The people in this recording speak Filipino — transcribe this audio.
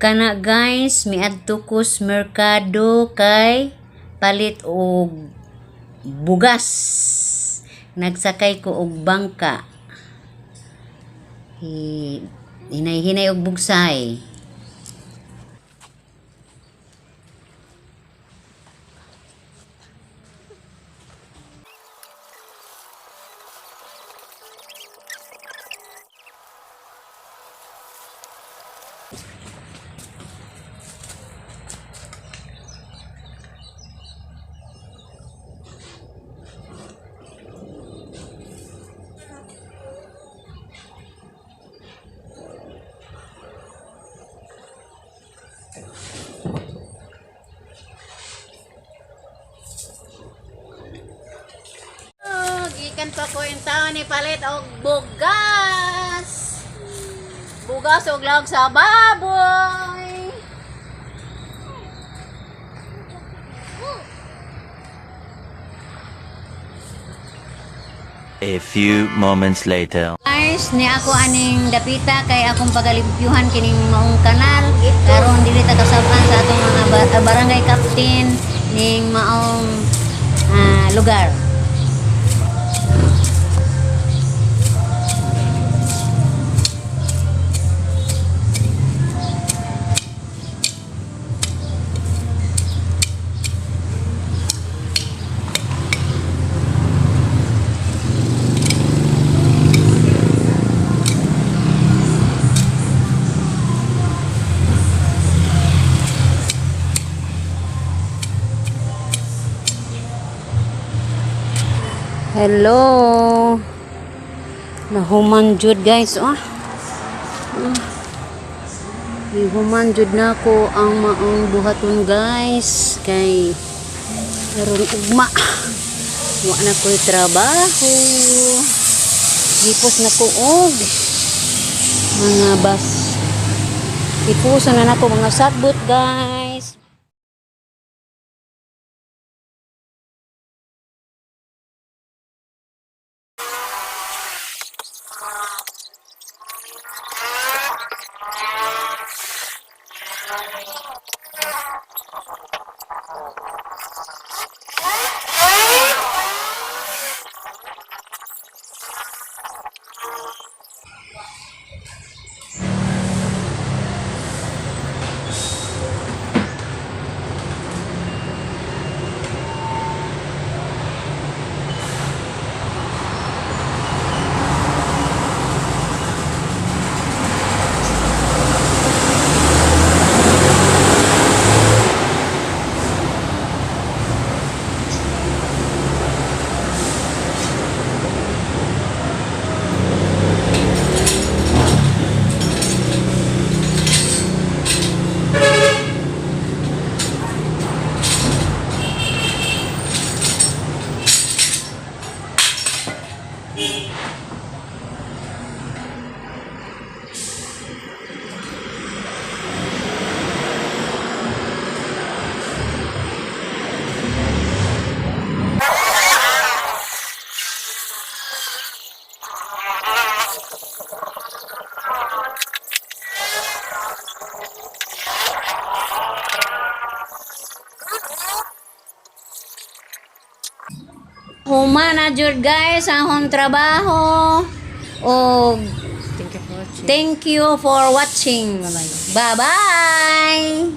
Kana guys, miadto ko sa merkado kay palit og bugas. Nagsakay ko og bangka. Hinay-hinay og bugsay. Gikan pa ko yung taon ni palit og bugas. Bugas og lag sa baboy. A few moments later. Guys, ni ako aning dapita kay akong pagalimpyuhan kining maong kanal karon dili ta kasaban sa atong mga barangay captain ning maong lugar. Hello. Nahuman jud guys, Nahuman jud nako ang maong buhaton guys kay karon ugma. Wa na ko'y trabaho. Gipos na ko og mga bus. Ipuson na nako mga sagbot guys. Human na jud guys ang akong trabaho. O thank you for watching. Bye bye.